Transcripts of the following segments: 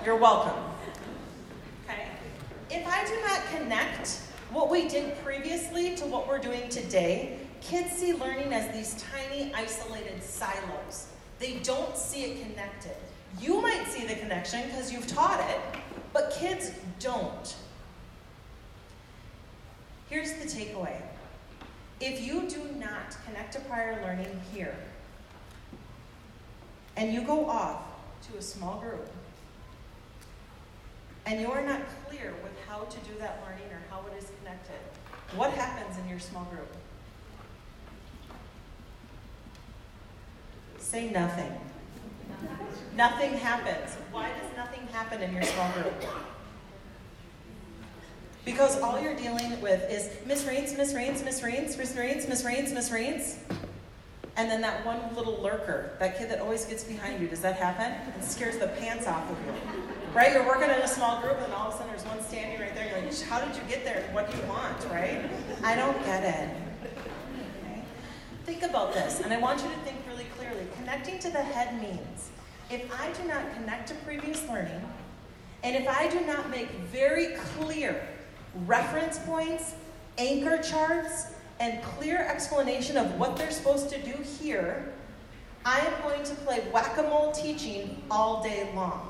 You're welcome. Okay. If I do not connect what we did previously to what we're doing today, kids see learning as these tiny, isolated silos. They don't see it connected. You might see the connection because you've taught it, but kids don't. Here's the takeaway. If you do not connect to prior learning here, and you go off to a small group, and you are not clear with how to do that learning or how it is connected, what happens in your small group? Say nothing. Nothing happens. Why does nothing happen in your small group? Because all you're dealing with is Miss Rains, Miss Rains, Miss Rains, Miss Rains, Miss Rains, Miss Rains. And then that one little lurker, that kid that always gets behind you, does that happen? It scares the pants off of you. Right? You're working in a small group and all of a sudden there's one standing right there. You're like, how did you get there? What do you want, right? I don't get it. Okay? Think about this, and I want you to think really clearly. Connecting to the head means if I do not connect to previous learning, and if I do not make very clear reference points, anchor charts, and clear explanation of what they're supposed to do here, I am going to play whack-a-mole teaching all day long.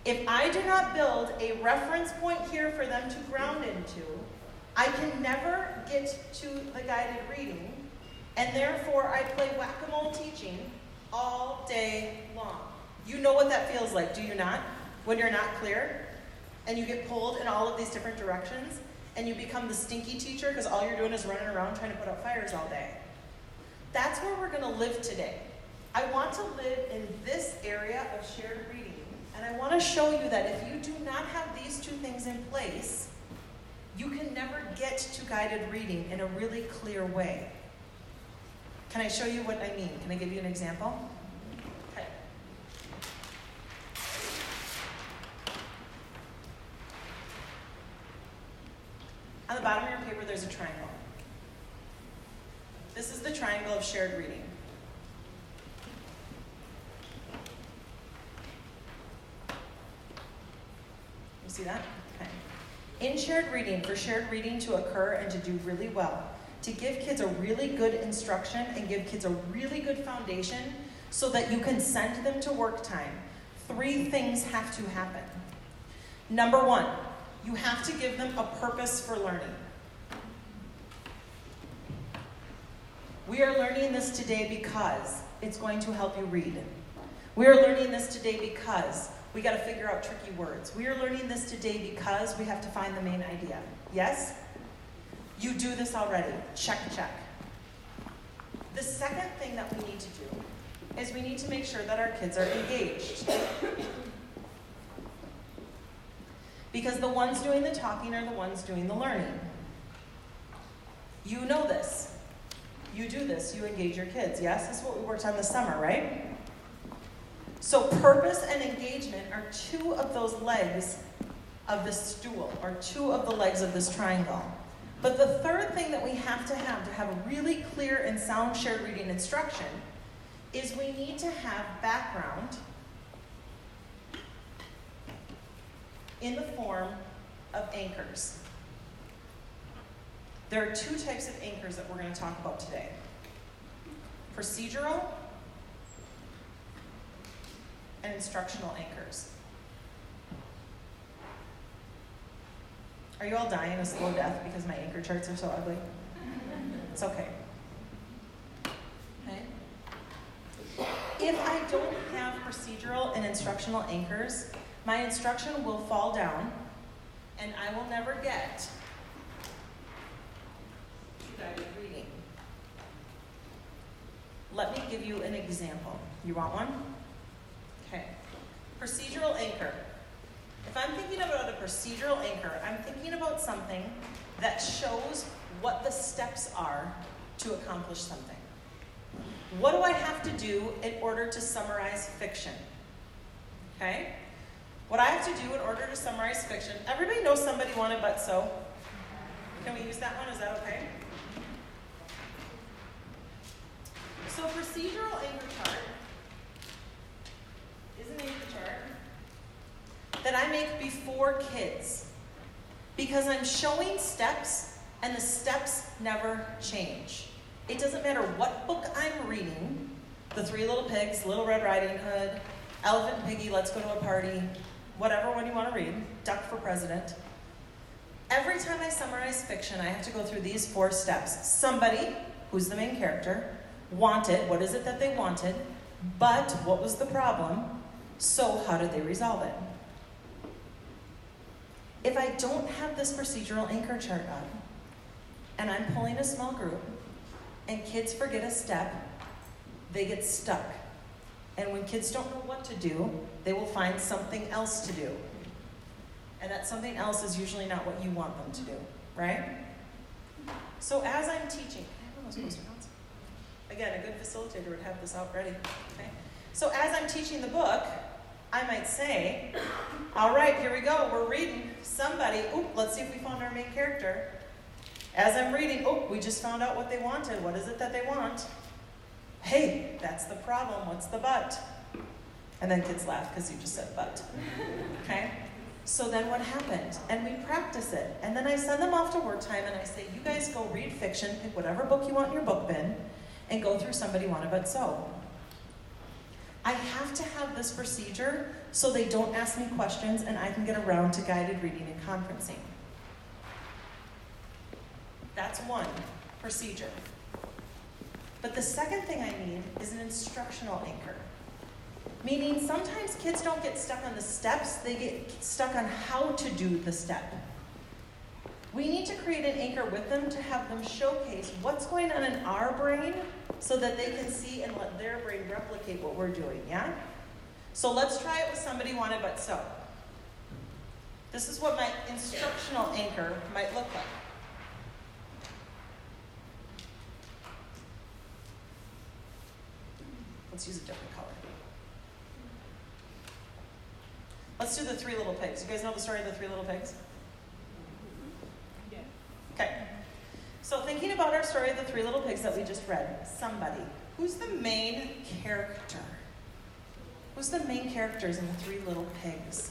If I do not build a reference point here for them to ground into, I can never get to the guided reading, and therefore I play whack-a-mole teaching all day long. You know what that feels like, do you not? When you're not clear, and you get pulled in all of these different directions, and you become the stinky teacher because all you're doing is running around trying to put out fires all day. That's where we're going to live today. I want to live in this area of shared reading, and I want to show you that if you do not have these two things in place, you can never get to guided reading in a really clear way. Can I show you what I mean? Can I give you an example? Okay. On the bottom of your paper, there's a triangle. This is the triangle of shared reading. You see that? Okay. In shared reading, for shared reading to occur and to do really well, to give kids a really good instruction and give kids a really good foundation so that you can send them to work time, 3 things have to happen. Number 1, you have to give them a purpose for learning. We are learning this today because it's going to help you read. We are learning this today because we got to figure out tricky words. We are learning this today because we have to find the main idea. Yes? You do this already. Check, check. The second thing that we need to do is we need to make sure that our kids are engaged. Because the ones doing the talking are the ones doing the learning. You know this. You do this. You engage your kids. Yes? This is what we worked on this summer, right? So purpose and engagement are 2 of those legs of the stool, or 2 of the legs of this triangle. But the third thing that we have to have a really clear and sound shared reading instruction is we need to have background in the form of anchors. There are 2 types of anchors that we're going to talk about today. Procedural and instructional anchors. Are you all dying a slow death because my anchor charts are so ugly? It's okay. Okay? If I don't have procedural and instructional anchors, my instruction will fall down and I will never get to guided reading. Let me give you an example. You want one? Okay. Procedural anchor. If I'm thinking about a procedural anchor, I'm thinking about something that shows what the steps are to accomplish something. What do I have to do in order to summarize fiction? Okay? What I have to do in order to summarize fiction, everybody knows Somebody Wanted But So. Can we use that one? Is that okay? So procedural anchor chart is the name of the chart. I make before kids. Because I'm showing steps, and the steps never change. It doesn't matter what book I'm reading, The Three Little Pigs, Little Red Riding Hood, Elephant and Piggy, Let's Go to a Party, whatever one you want to read, Duck for President. Every time I summarize fiction, I have to go through these 4 steps. Somebody, who's the main character, wanted, what is it that they wanted, but what was the problem, so how did they resolve it? If I don't have this procedural anchor chart up, and I'm pulling a small group, and kids forget a step, they get stuck. And when kids don't know what to do, they will find something else to do. And that something else is usually not what you want them to do, right? So as I'm teaching, can I have those poster notes? Again, a good facilitator would have this out ready. Okay? So as I'm teaching the book, I might say, all right, here we go, we're reading. Somebody, let's see if we found our main character. As I'm reading, we just found out what they wanted. What is it that they want? Hey, that's the problem, what's the but? And then kids laugh because you just said but. Okay? So then what happened? And we practice it. And then I send them off to work time and I say, you guys go read fiction, pick whatever book you want in your book bin, and go through Somebody Wanted But So. I have to have this procedure so they don't ask me questions and I can get around to guided reading and conferencing. That's one procedure. But the second thing I need is an instructional anchor. Meaning sometimes kids don't get stuck on the steps, they get stuck on how to do the step. We need to create an anchor with them to have them showcase what's going on in our brain so that they can see and let their brain replicate what we're doing, yeah? So let's try it with Somebody Wanted But So. This is what my instructional anchor might look like. Let's use a different color. Let's do the Three Little Pigs. You guys know the story of the Three Little Pigs? Yeah. Okay. So thinking about our story of the Three Little Pigs that we just read, somebody. Who's the main character? Who's the main characters in the Three Little Pigs?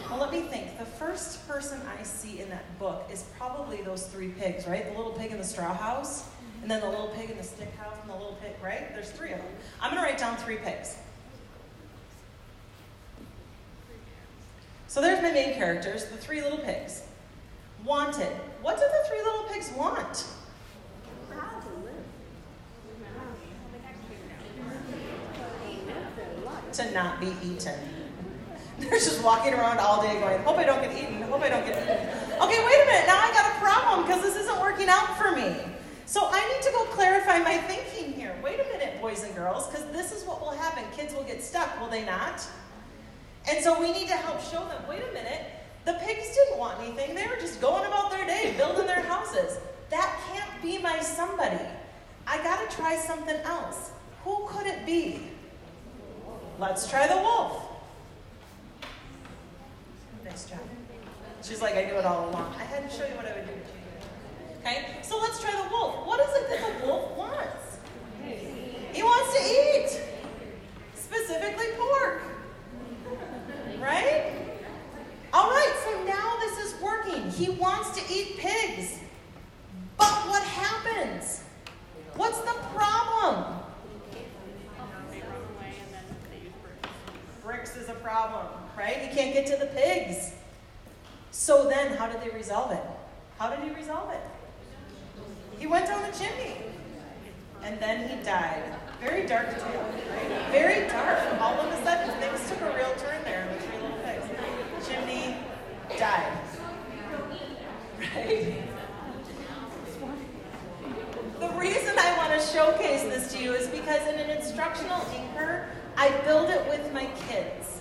Well, let me think. The first person I see in that book is probably those 3 pigs, right? The little pig in the straw house, and then the little pig in the stick house, and the little pig, right? There's 3 of them. I'm going to write down 3 pigs. So there's my main characters, the 3 little pigs. Wanted. What did the 3 little pigs want? To not be eaten. They're just walking around all day going, hope I don't get eaten, hope I don't get eaten. Okay, wait a minute, now I got a problem because this isn't working out for me. So I need to go clarify my thinking here. Wait a minute, boys and girls, because this is what will happen. Kids will get stuck, will they not? And so we need to help show them, wait a minute, the pigs didn't want anything. They were just going about their day, building their houses. That can't be my somebody. I got to try something else. Who could it be? Let's try the wolf. Nice job. She's like, I knew it all along. I had to show you what I would do. Okay, so let's try the wolf. What is it that the wolf wants? He wants to eat. Specifically pork. Right? All right, so now this is working. He wants to eat pigs. But what happens? What's the problem? Bricks is a problem, right? He can't get to the pigs. So then, how did they resolve it? How did he resolve it? He went down the chimney. And then he died. Very dark tale, right? Very dark. All of a sudden, things took a real turn there in the 3 little pigs. Chimney, died. Right? The reason I want to showcase this to you is because in an instructional anchor, I build it with my kids.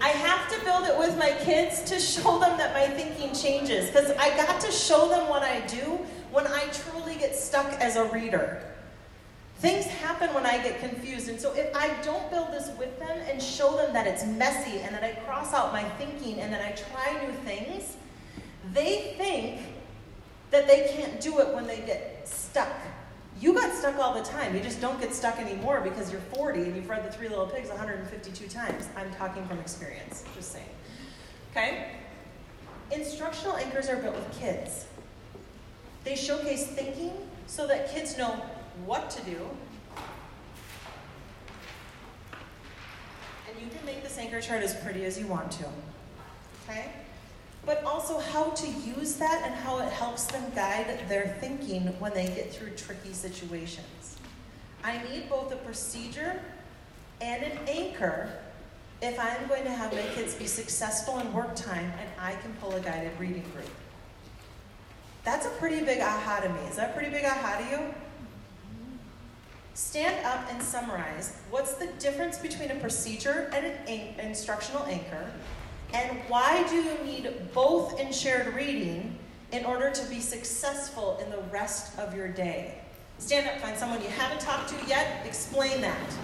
I have to build it with my kids to show them that my thinking changes, because I got to show them what I do when I truly get stuck as a reader. Things happen when I get confused, and so if I don't build this with them and show them that it's messy and that I cross out my thinking and that I try new things, they think that they can't do it when they get stuck. You got stuck all the time. You just don't get stuck anymore because you're 40 and you've read The 3 Little Pigs 152 times. I'm talking from experience, just saying. Okay? Instructional anchors are built with kids. They showcase thinking so that kids know what to do. And you can make this anchor chart as pretty as you want to. Okay? But also how to use that and how it helps them guide their thinking when they get through tricky situations. I need both a procedure and an anchor if I'm going to have my kids be successful in work time and I can pull a guided reading group. That's a pretty big aha to me. Is that a pretty big aha to you? Stand up and summarize what's the difference between a procedure and an instructional anchor, and why do you need both in shared reading in order to be successful in the rest of your day? Stand up, find someone you haven't talked to yet, explain that.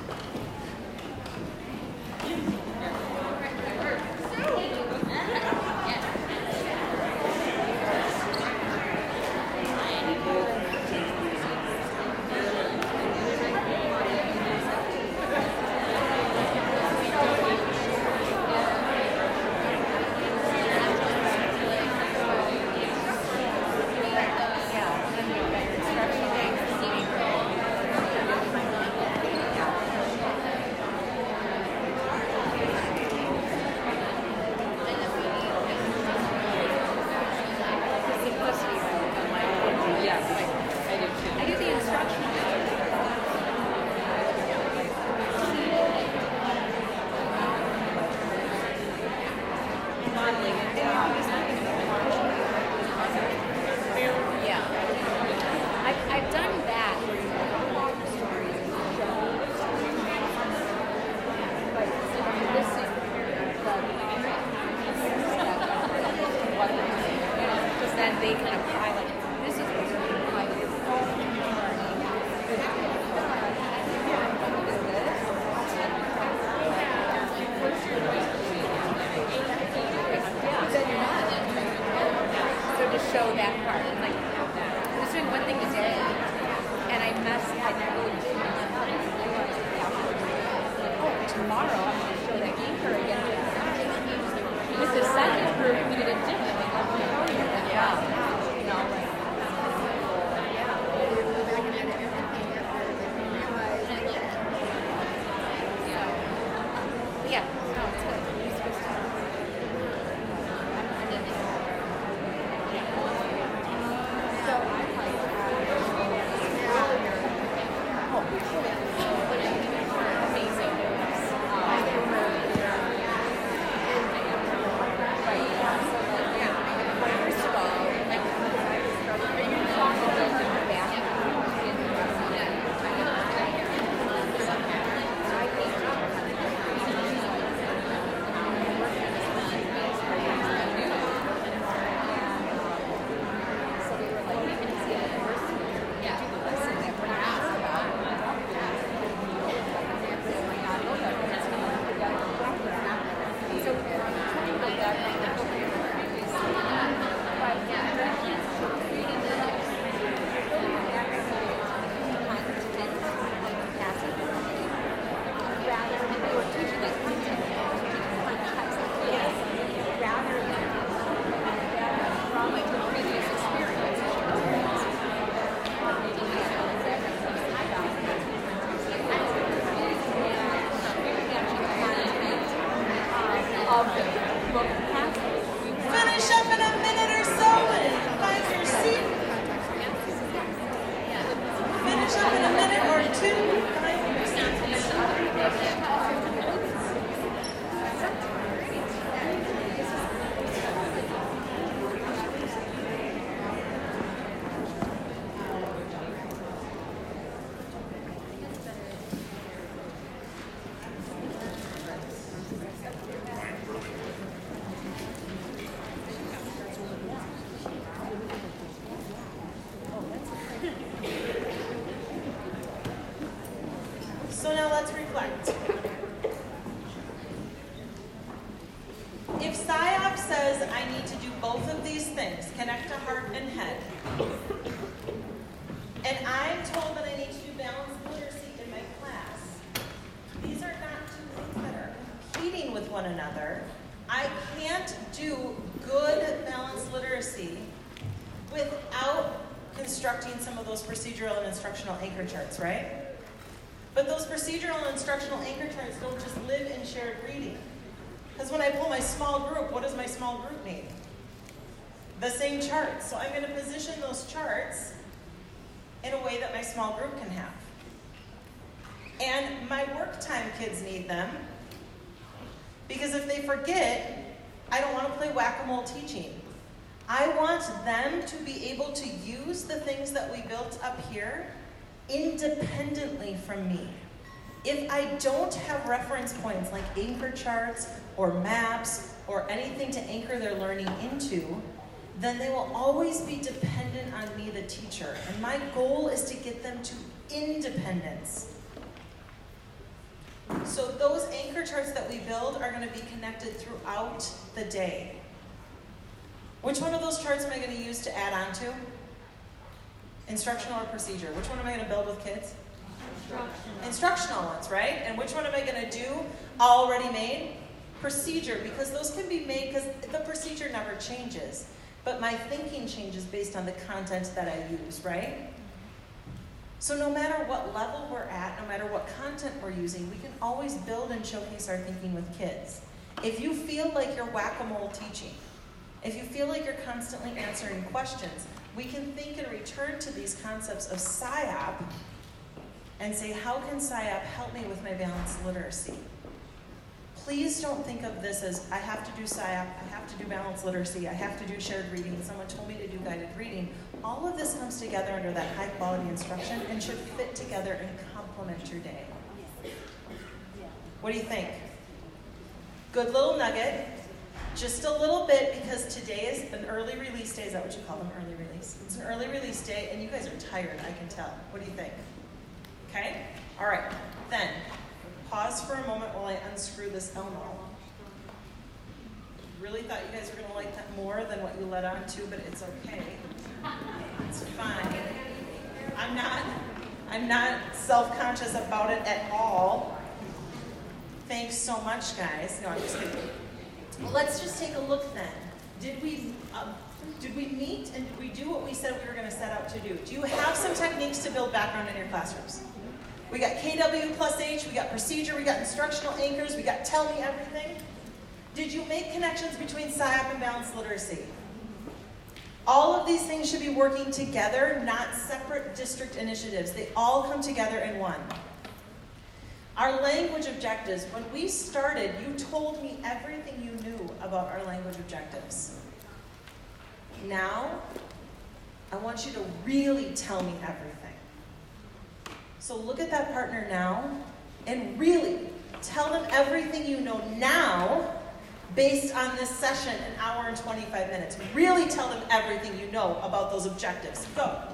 So now let's reflect. If PSYOP says I need to do both of these things, connect to heart and head, and I'm told that I need to do balanced literacy in my class, these are not two things that are competing with one another. I can't do good balanced literacy without constructing some of those procedural and instructional anchor charts, right? But those procedural and instructional anchor charts don't just live in shared reading. Because when I pull my small group, what does my small group need? The same charts. So I'm going to position those charts in a way that my small group can have. And my work time kids need them, because if they forget, I don't want to play whack-a-mole teaching. I want them to be able to use the things that we built up here independently from me. If I don't have reference points like anchor charts or maps or anything to anchor their learning into, then they will always be dependent on me, the teacher. And my goal is to get them to independence. So those anchor charts that we build are going to be connected throughout the day. Which one of those charts am I going to use to add on to? Instructional or procedure? Which one am I going to build with kids? Instructional. Instructional ones, right? And which one am I going to do already made? Procedure, because those can be made, because the procedure never changes. But my thinking changes based on the content that I use, right? So no matter what level we're at, no matter what content we're using, we can always build and showcase our thinking with kids. If you feel like you're whack-a-mole teaching, if you feel like you're constantly answering questions, we can think and return to these concepts of SIOP and say, how can SIOP help me with my balanced literacy? Please don't think of this as, I have to do SIOP, I have to do balanced literacy, I have to do shared reading, someone told me to do guided reading. All of this comes together under that high quality instruction and should fit together and complement your day. What do you think? Good little nugget. Just a little bit, because today is an early release day. Is that what you call them, early release? It's an early release day, and you guys are tired, I can tell. What do you think? Okay? All right. Then, pause for a moment while I unscrew this Elmo. Really thought you guys were going to like that more than what you led on to, but it's okay. It's fine. I'm not self-conscious about it at all. Thanks so much, guys. No, I'm just kidding. Well, let's just take a look then. Did we meet and did we do what we said we were going to set out to do? Do you have some techniques to build background in your classrooms? We got KW plus H, we got procedure, we got instructional anchors, we got tell me everything. Did you make connections between SIOP and balanced literacy? All of these things should be working together, not separate district initiatives. They all come together in one. Our language objectives, when we started, you told me everything you knew about our language objectives. Now, I want you to really tell me everything. So look at that partner now, and really tell them everything you know now, based on this session, an hour and 25 minutes. Really tell them everything you know about those objectives. Go.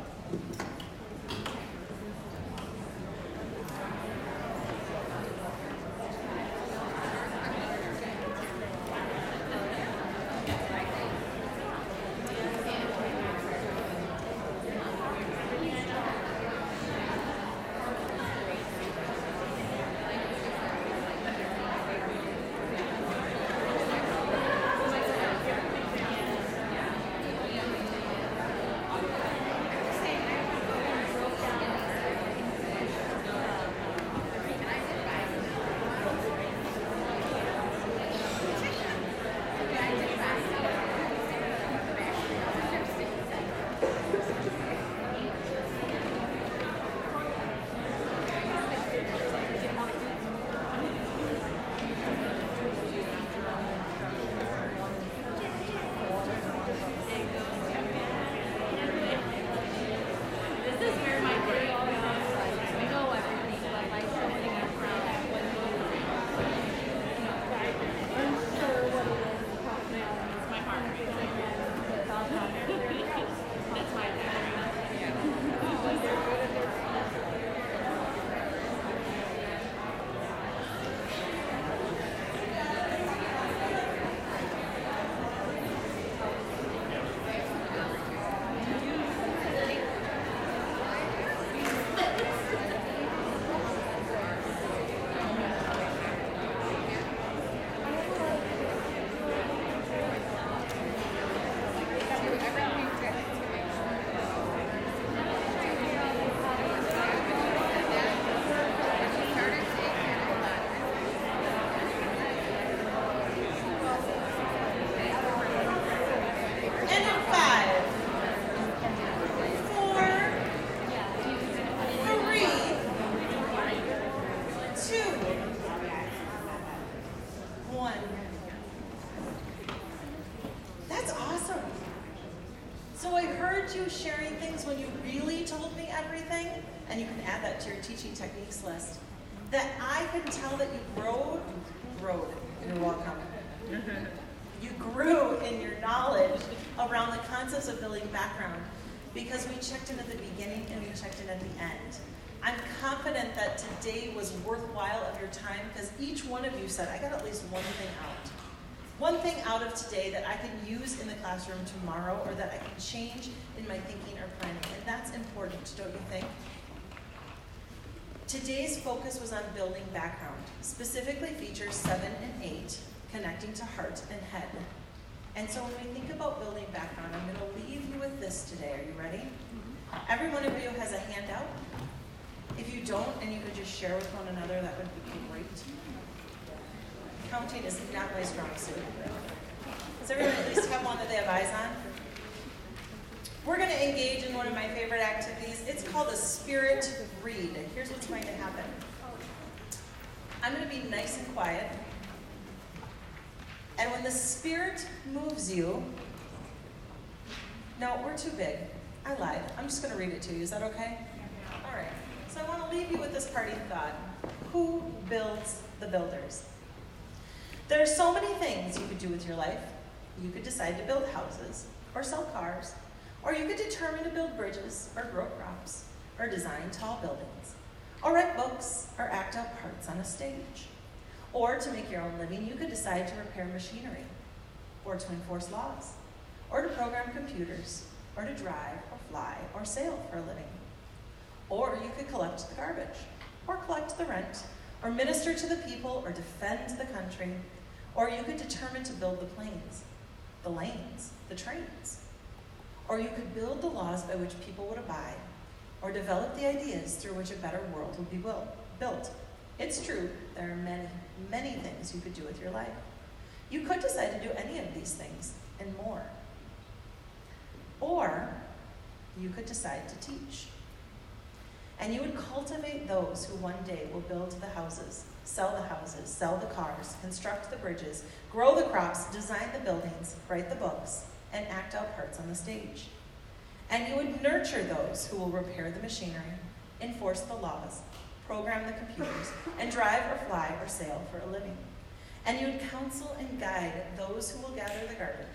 and you can add that to your teaching techniques list, that I can tell that you you're welcome. You grew in your knowledge around the concepts of building background because we checked in at the beginning and we checked in at the end. I'm confident that today was worthwhile of your time because each one of you said, I got at least one thing out. One thing out of today that I can use in the classroom tomorrow or that I can change in my thinking or planning. And that's important, don't you think? Today's focus was on building background, specifically features 7 and 8, connecting to heart and head. And so when we think about building background, I'm going to leave you with this today. Are you ready? Every one of you has a handout. If you don't, and you could just share with one another, that would be great. Counting is not my strong suit. Does everyone at least have one that they have eyes on? We're going to engage in one of my favorite activities. It's called a spirit read. Here's what's going to happen. I'm going to be nice and quiet. And when the spirit moves you, no, we're too big. I lied. I'm just going to read it to you. Is that okay? All right. So I want to leave you with this parting thought. Who builds the builders? There are so many things you could do with your life. You could decide to build houses, or sell cars, or you could determine to build bridges, or grow crops, or design tall buildings, or write books, or act out parts on a stage. Or to make your own living, you could decide to repair machinery, or to enforce laws, or to program computers, or to drive, or fly, or sail for a living. Or you could collect the garbage, or collect the rent, or minister to the people, or defend the country. Or you could determine to build the planes, the lanes, the trains. Or you could build the laws by which people would abide, or develop the ideas through which a better world would be built. It's true, there are many, many things you could do with your life. You could decide to do any of these things and more. Or you could decide to teach. And you would cultivate those who one day will build the houses, sell the cars, construct the bridges, grow the crops, design the buildings, write the books, and act out parts on the stage. And you would nurture those who will repair the machinery, enforce the laws, program the computers, and drive or fly or sail for a living. And you would counsel and guide those who will gather the garbage,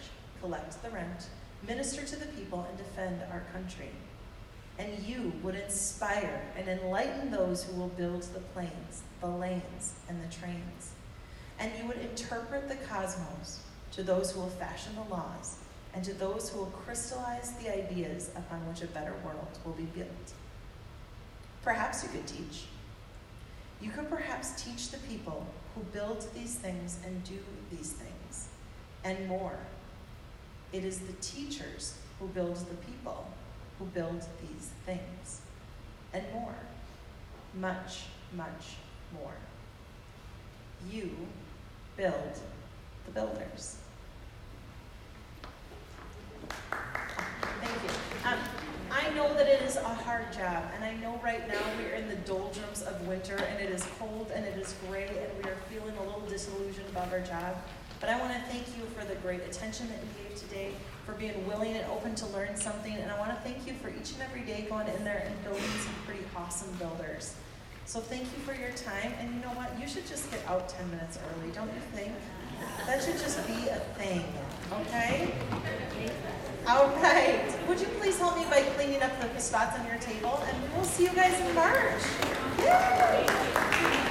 collect the rent, minister to the people, and defend our country. And you would inspire and enlighten those who will build the planes, the lanes, and the trains. And you would interpret the cosmos to those who will fashion the laws, and to those who will crystallize the ideas upon which a better world will be built. Perhaps you could teach. You could perhaps teach the people who build these things and do these things, and more. It is the teachers who build the people who build these things, and more, much, much more. You build the builders. Thank you. I know that it is a hard job, and I know right now we are in the doldrums of winter, and it is cold, and it is gray, and we are feeling a little disillusioned about our job. But I want to thank you for the great attention that you gave today, for being willing and open to learn something, and I want to thank you for each and every day going in there and building some pretty awesome builders. So thank you for your time, and you know what? You should just get out 10 minutes early, don't you think? That should just be a thing, okay? All right. Would you please help me by cleaning up the spots on your table, and we'll see you guys in March. Yay!